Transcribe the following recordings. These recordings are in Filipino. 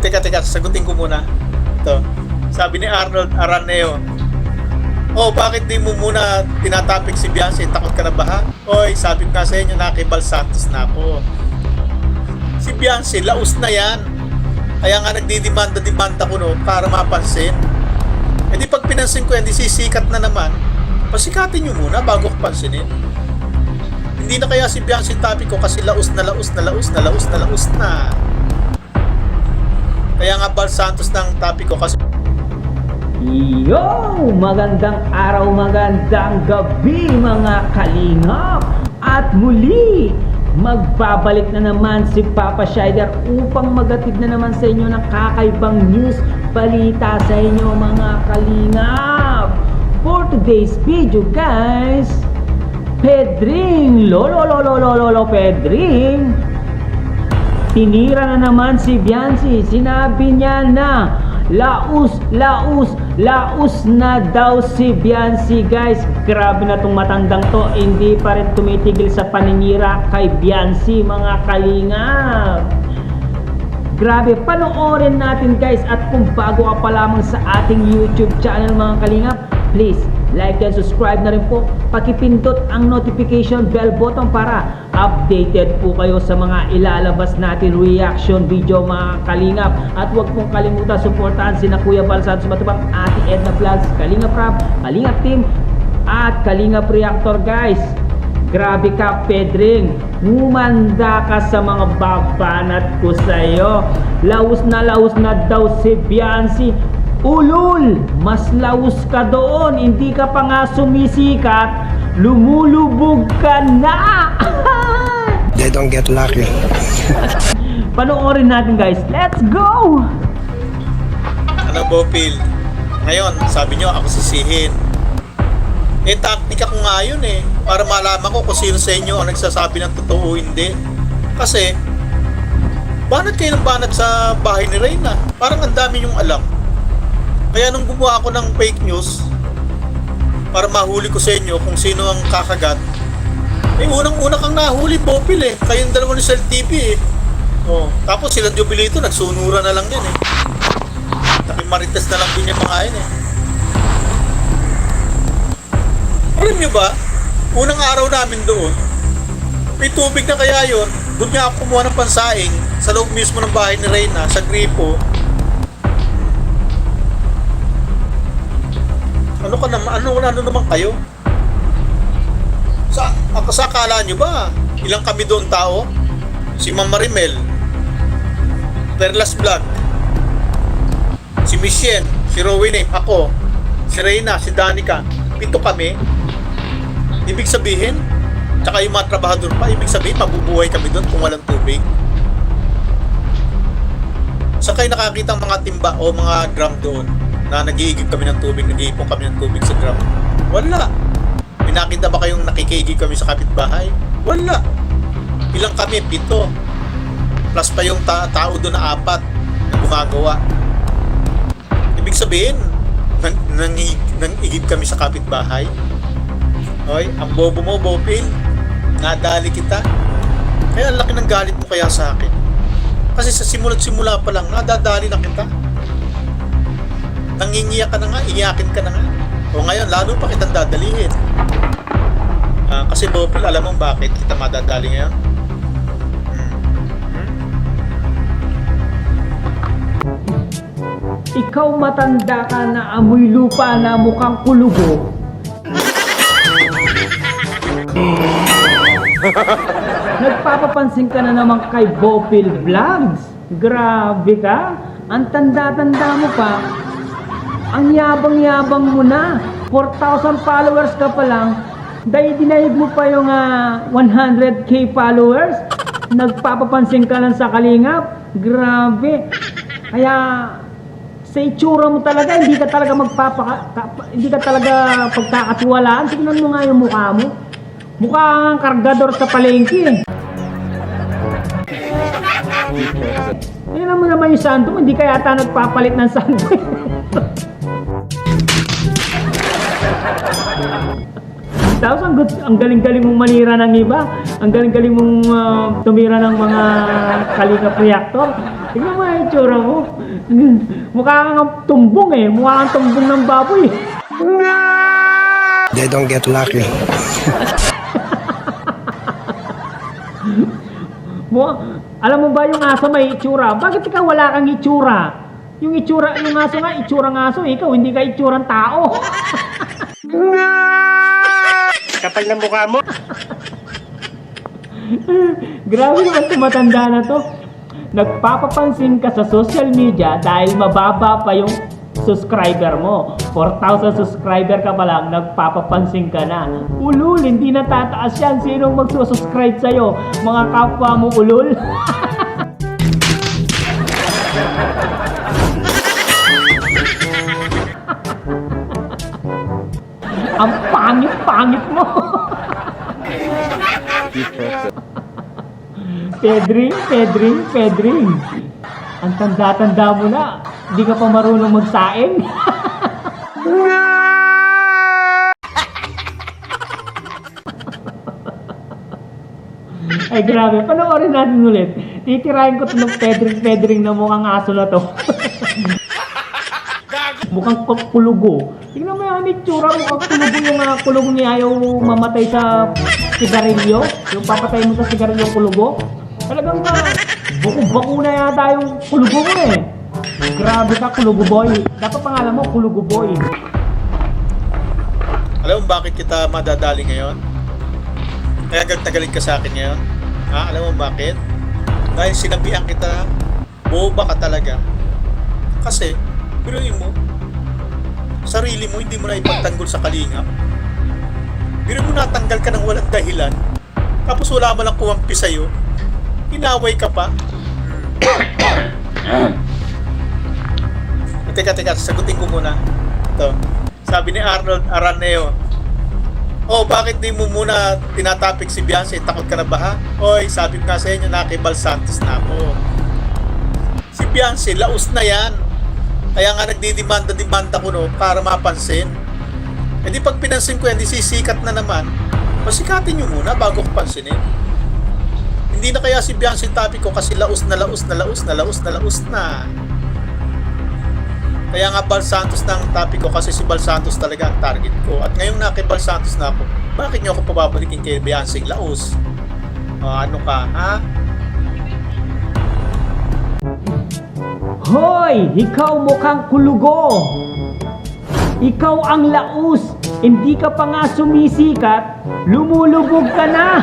Teka, sagutin ko muna. Ito. Sabi ni Arnold Araneo, oh, bakit di mo muna tinatapik si Beyonce? Takot ka na ba ha? Oy, sabi ko nga sa inyo, nakibal Santos na ako. Si Beyonce, laos na yan. Kaya nga nagdidemanda ko no, para mapansin. E di pag pinansin ko yan, di sisikat na naman. Pasikatin nyo muna bago ko pansinin. Hindi na kaya si Beyonce topic ko kasi laos na. Kaya nga Bal Santos ng topic ko kasi Yo! Magandang araw, magandang gabi mga kalingap! At muli, magbabalik na naman si Papa Shider upang magatid na naman sa inyo ng kakaibang news, balita sa inyo mga kalingap! For today's video guys, Pedring! Lolo Pedring! Tinira na naman si Beyonce. Sinabi niya na laos na daw si Beyonce guys. Grabe na tong matandang to, hindi pa rin tumitigil sa paninira kay Beyonce mga kalingap. Grabe, panoorin natin guys. At kung bago ka pa lamang sa ating YouTube channel mga kalingap, please like and subscribe na rin po. Pakipindot ang notification bell button para updated po kayo sa mga ilalabas natin reaction video mga kalingap. At huwag pong kalimutan suportahan sina Kuya Bal Santos Matubang, Ate Edna Vlogs, Kalingap Rab, Kalingap Team at Kalingap Reactor guys. Grabe ka Pedring, humanda ka sa mga babanat ko sa'yo. Laos na daw si Beyonce. Ulul, mas laos ka doon, hindi ka pa nga sumisikat, lumulubog ka na. They don't get lucky. Panoorin natin guys, let's go. ano Bopil? Ngayon, sabi nyo ako sisihin. Eh, taktika ko nga yun eh. Para malaman ko kung sino sa inyo ang nagsasabi ng totoo o hindi. Kasi, banat kayo ng banat sa bahay ni Reyna. Parang ang dami nyong alam. Kaya nung gumawa ako ng fake news, para mahuli ko sa inyo kung sino ang kakagat, eh unang-una kang nahuli, Bopil eh. Kayong dalawa ni Cell TV eh. Oh, tapos silang Jubilito, nagsunura na lang din eh. Nakimarites na lang din yung mga yun eh. Alam nyo ba, unang araw namin doon, may tubig na kaya yun, doon nga ako kumuha ng pansaing sa loob mismo ng bahay ni Reyna, sa gripo. Ano naman kayo? Sa akala nyo ba, ilang kami doon tao? Si Ma'am Marimel, Perlas Vlog, si Michelle, si Rowena, ako, si Reyna, si Danica, 7 kami. Ibig sabihin, tsaka yung mga trabahador pa, ibig sabihin, mabubuhay kami doon kung walang tubig. Saan kayo nakakita ang mga timba o mga drum doon na nag-iigib kami ng tubig, nag-iipon kami ng tubig sa drum? Wala. May nakita ba kayong nakikiigib kami sa kapitbahay? Wala. Ilang kami? 7. Plus pa yung tao doon na 4 na gumagawa. Ibig sabihin, nang-igib kami sa kapitbahay. Hoy, ang bobo mo, Bopil. Nadali kita. Kaya ang laki ng galit mo kaya sa akin. Kasi sa simula pa lang, nadadali na kita. Nangingiyak ka na nga, iyakin ka na nga. O ngayon, lalo pa kitang dadalihin. Kasi Bopil, alam mo bakit kita madadali ngayon? Ikaw matanda ka na amoy lupa na mukhang kulugo. Nagpapapansin ka na naman kay Bopil Vlogs. Grabe ka. Ang tanda-tanda mo pa. Ang yabang-yabang mo na. 4,000 followers ka pa lang. Dahil dinahig mo pa yung 100k followers. Nagpapapansin ka lang sa kalingap. Grabe. Kaya sa itsura mo talaga, hindi ka talaga pagkakatiwalaan. Tingnan mo nga yung mukha mo. Mukha kang kargador sa palengke. Tingnan mo naman yung santo mo, hindi ka yata nagpapalit ng santo. Tapos ang galing-galing mong manira ng iba. Ang galing-galing mong tumira ng mga kalingap reactor. Tingnan mo yung itsura mo. Mukha kang tumbong eh. Mukha kang tumbong ng baboy. They don't get lucky. Alam mo ba yung aso may itsura? Bakit ikaw wala kang itsura? Yung itsura, yung aso nga, itsurang aso. Ikaw, hindi ka itsurang tao. Kapal ng mukha mo. Grabe naman tumatanda na to. Nagpapapansin ka sa social media dahil mababa pa yung subscriber mo. 4,000 subscriber ka pa lang, nagpapapansin ka na. Ulul, hindi na tataas yan. Sinong magsusubscribe sa'yo? Mga kapwa mo ulul? Ang pangit-pangit mo. Pedring. Ang tanda-tanda mo na. Hindi ka pa marunong magsaing. Ay grabe, panoorin natin ulit. Titirahin ko ito ng pedring na mukhang aso na to. Mukhang kulugo. Tingnan mo yung itsura, mukhang kulugo yung kulugo niya ayaw mamatay sa sigarilyo. Yung papatay mo sa sigarilyo yung kulugo. Talagang buko-bako na yata yung kulugo mo eh. Grabe ka, kulugo boy. Dapat pangalan mo, kulugo boy. Alam mo bakit kita madadali ngayon? Kaya galit ka sa akin ngayon? Ha? Alam mo bakit? Dahil sinabihan kita, boba ka talaga. Kasi, biruin mo, sarili mo hindi mo na ipagtanggol sa kalingap. Biruin mo natanggal ka ng walang dahilan. Tapos wala mo lang kumampi sa'yo. Inaway ka pa. Teka, sagutin ko muna. Ito. Sabi ni Arnold Araneo, oh, bakit di mo muna tinatapik si Beyonce? Takot ka na ba ha? Oy, sabi ko nga sa inyo, nakibal Santos na ako. Si Beyonce, laos na yan. Kaya nga nagdidemanda ko no, para mapansin. E di pag pinansin ko yan, di sisikat na naman. Pasikatin nyo muna bago ko pansinin. Hindi na kaya si Beyonce topic ko kasi laos na. Kaya nga Bal Santos na ang topic ko kasi si Bal Santos talaga ang target ko. At ngayong nakibal Santos na ako, bakit nyo ako pababalikin kay Beyonce Laos? Ano ka, ha? Hoy! Ikaw mukhang kulugo! Ikaw ang laos! Hindi ka pa nga sumisikat, lumulubog ka na!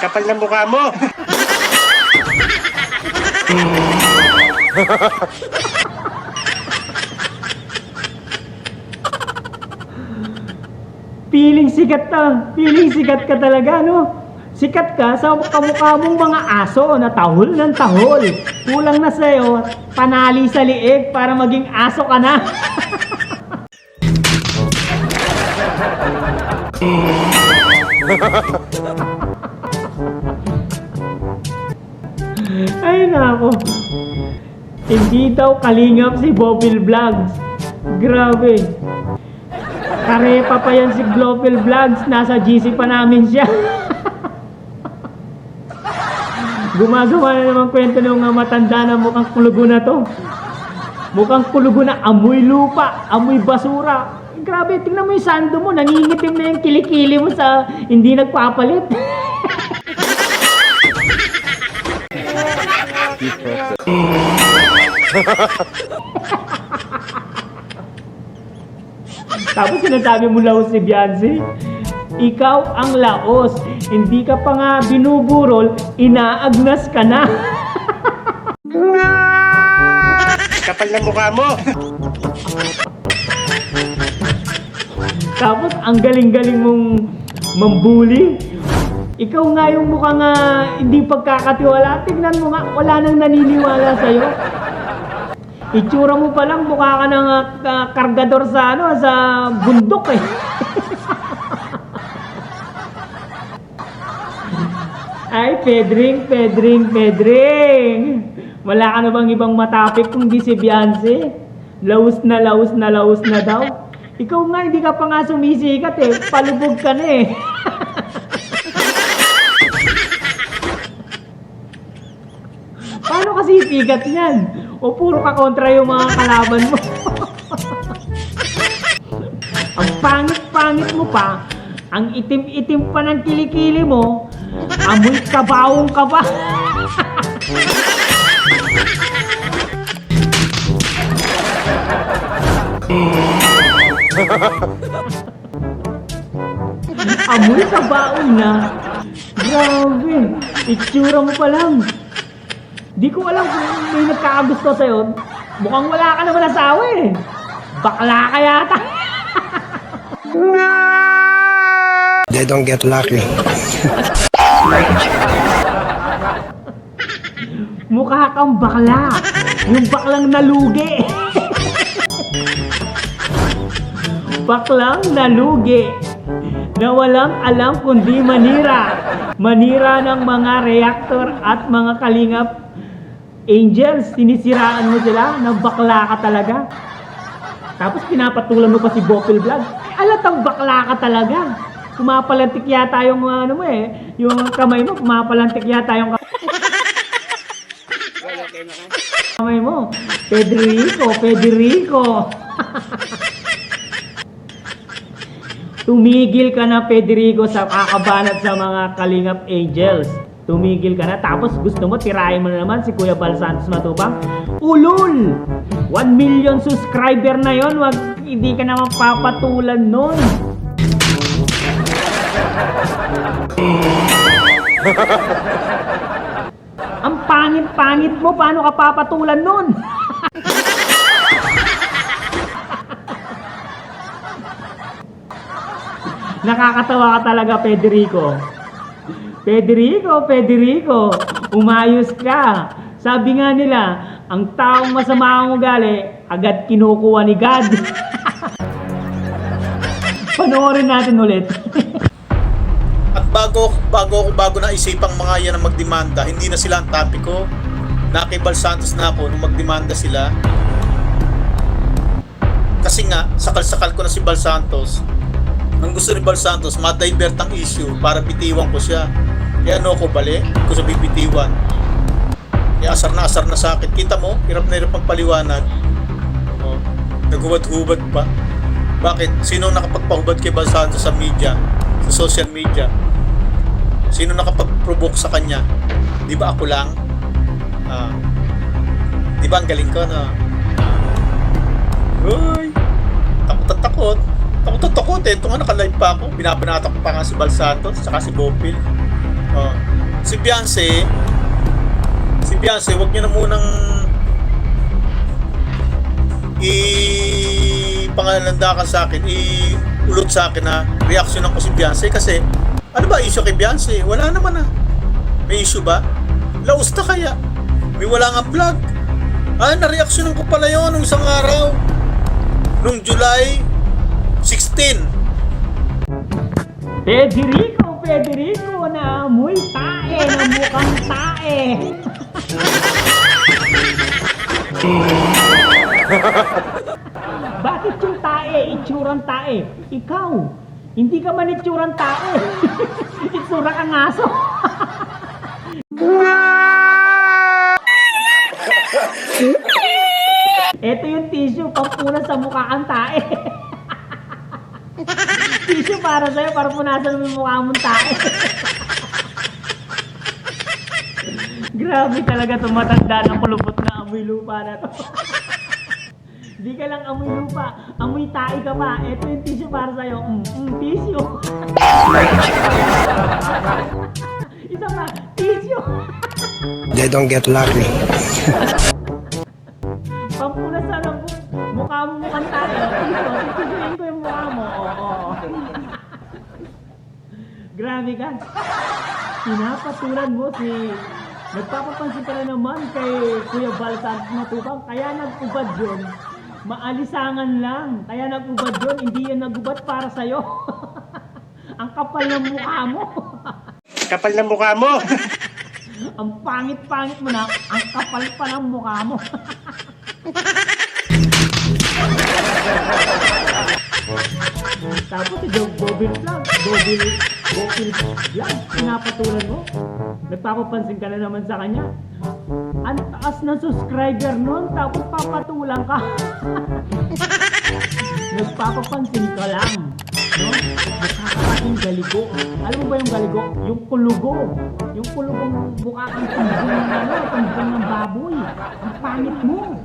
Kapal ng mukha mo. Feeling sikat ka talaga, no? Sikat ka sa kamukha mong mga aso na tahol ng tahol. Kulang na sa'yo, panali sa liig para maging aso ka na. Ay nako. Hindi daw kalingap si Bopil Vlogs. Grabe. Karepa pa yan si Bopil Vlogs. Nasa GC pa namin siya. Gumagawa na naman kwento ng matanda na mukhang kulugo na to. Mukhang kulugo na amoy lupa, amoy basura. Grabe, tingnan mo yung sando mo. Nangingitim na yung kilikili mo sa hindi nagpapalit. Tapos sinasabi mo laos si Beyonce, ikaw ang laos, hindi ka pa nga binuburol, inaagnas ka na. Kapal ng mukha mo. Tapos ang galing-galing mong mambuli. Ikaw nga yung mukhang hindi pagkakatiwala. Tignan mo nga, wala nang naniniwala sa'yo. Itsura mo pa lang, mukha ka ng kargador sa sa bundok eh. Ay, Pedring. Wala ka na bang ibang matapik kung di si Beyonce? Laos na laos na laos na daw. Ikaw nga, hindi ka pa nga sumisikat eh. Palubog ka na eh. Paano kasi sikat yan? O puro ka kontra yung mga kalaban mo? Ang pangit-pangit mo pa, ang itim-itim pa ng kilikili mo, amoy kabawong ka ba? Amoy kabaong na. Grabe, itsura mo pa lang. Di ko alam kung may nagkakagusto sa'yo. Mukhang wala ka naman asawa eh. Bakla ka yata. They don't get lucky. Mukha kang bakla. Yung baklang nalugi. Baklang nalugi. Na walang alam kundi manira. Manira ng mga reactor at mga kalingap angels. Sinisiraan mo sila na bakla ka talaga. Tapos pinapatulan mo pa si Bopil Vlog. Alatang bakla ka talaga. Pumapalantik yata yung ano mo eh. Yung kamay mo, pumapalantik yata yung kamay mo. Federico. Tumigil ka na, Federico, sa kakabanat sa mga Kalingap Angels. Tumigil ka na. Tapos gusto mo, tirahin mo na naman si Kuya Bal Santos Matubang. Ulul! 1 million subscriber na yon. Hindi ka naman papatulan nun. Ang pangit-pangit mo. Paano ka papatulan nun? Nakakatawa ka talaga, Federico. Federico, umayos ka. Sabi nga nila, ang taong masama ang ugali, agad kinukuha ni God. Panoorin natin ulit. At bago na isipang mga yan na magdemanda, hindi na sila ang topic ko. Nakibal Santos na ako nung magdemanda sila. Kasi nga, sakal-sakal ko na si Bal Santos. Ang gusto ni Bal Santos, ma-divert ang issue para bitiwan ko siya. Kaya ano ko bali? Ko sa bibitiwan. Kaya asar na sa akin. Kita mo, hirap na hirap ang paliwanag. Oh, naghubad-hubad pa. Bakit? Sino nakapagpahubad kay Bal Santos sa media? Sa social media? Sino nakapag-provoke sa kanya? Di ba ako lang? Di ba ang galing ko na? Uy! Takot. Takot eh. Ito nga naka-live pa ako. Binabanata ko pa nga si Bal Santos saka si Bopil. Si Beyonce, wag niyo na munang pangalandakan sa akin, ulot sa akin na reaksyonan ko si Beyonce kasi ano ba issue kay Beyonce? Wala naman May issue ba? Laos na kaya? May wala nga vlog. Na-reaksyonan ko pala yun nung isang araw. Nung July 16. Federico na amoy tae, na mukhang tae. Bakit yung tae, itsurang tae? Ikaw, hindi ka man itsurang tae. Itsura kang aso. Ito yung tissue, pampunas sa mukha kang tae. Tissue para sa'yo, para punasan mo yung mukha mong tae. Grabe talaga tumatanda ng kulupot na amoy lupa na to. Di ka lang amoy lupa, amoy tae ka pa. Ito yung tissue para sa'yo. Tissue. Isa pa, tissue. They don't get lucky. Pampunas sa mukha mo mukhang tae. Tissue ko yung mukha mo. Grabe ka. Pinapatulan mo si... Nagpapapansin ka na naman kay Kuya Bal Santos Matubang. Kaya nag-ubad yun. Maalisangan lang. Kaya nag-ubad yun. Hindi yan nag-ubad para sa'yo. Ang kapal ng mukha mo. Kapal ng mukha mo. Ang pangit-pangit mo na. Ang kapal pa ng mukha mo. Tapos si Bobby Vlog, pinapatulan mo. Nagpapapansin ka na naman sa kanya. Ang taas ng subscriber nun, tapos papatulan ka. Nagpapapansin ka lang. No? Nakakarating galigo. Alam mo ba yung galigo? Yung kulugo. Yung kulugong mukha kang tumbong ng baboy. Ang pangit mo.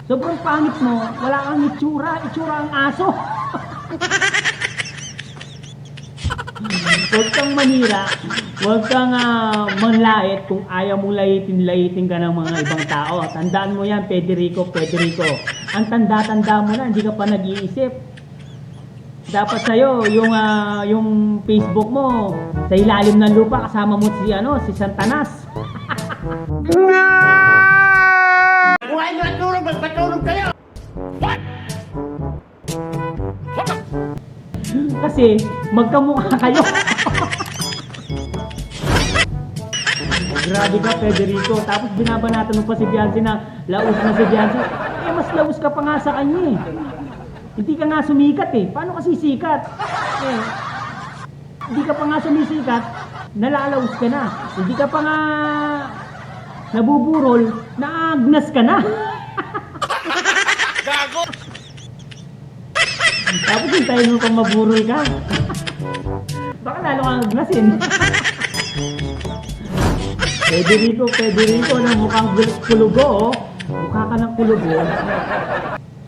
Sobrang pangit mo, wala kang itsura ang aso. Huwag kang manira, huwag kang manlait kung ayaw mong layitin ka ng mga ibang tao. Tandaan mo yan, Federico. Ang tanda-tanda mo na, hindi ka pa nag-iisip. Dapat sa'yo, yung Facebook mo, sa ilalim ng lupa, kasama mo si Santanas. Kung ay natulog, magpatulog kayo! Kasi magkamukha kayo. Grabe ka, Federico. Tapos binabanatan mo pa si Bianci na laos na si Bianci. Eh, mas laos ka pa nga sa kanya eh. Hindi ka nga sumikat eh. Paano ka sisikat? Eh, hindi ka pa nga sumisikat, nalalaos ka na. Hindi ka pa nga nabuburol, naagnas ka na. Gago! Tapos hintayin mo pang maburol ka. Baka lalo kang agnasin. Federico na mukhang kulugo, oh. Mukha ka ng kulugo.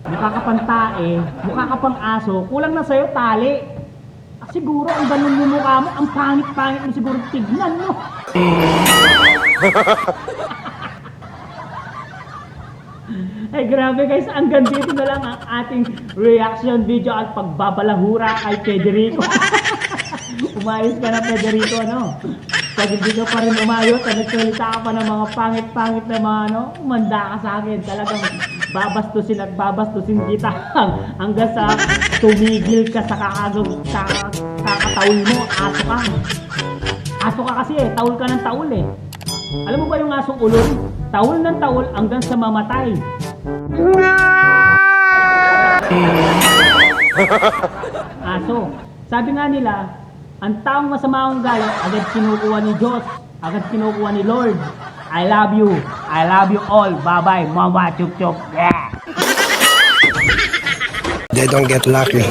Mukha ka pang tae, mukha ka pang aso, kulang na sa'yo tali. Siguro ang ganun mo mukha mo, ang pangit-pangit mo siguro tignan mo. Ay grabe guys, hanggang dito na lang ang ating reaction video at pagbabalahura kay Federico. Umayos ka na, Federico, ano? Pag hindi ka pa rin umayos at nagsalita ka pa ng mga pangit-pangit na mga umanda ka sa akin. Talagang babastusin kita hanggang sa tumigil ka sa kakataul mo. Aso ka. Aso ka kasi eh, taul ka ng taul eh. Alam mo ba yung asong ulol? Taul ng taul hanggang sa mamatay. Aso. Sabi nga nila, ang taong masama ang galit, agad kinukuha ni Diyos, agad kinukuha ni Lord. I love you all. Bye-bye. Mama, chuk-chuk. Yeah. They don't get lucky.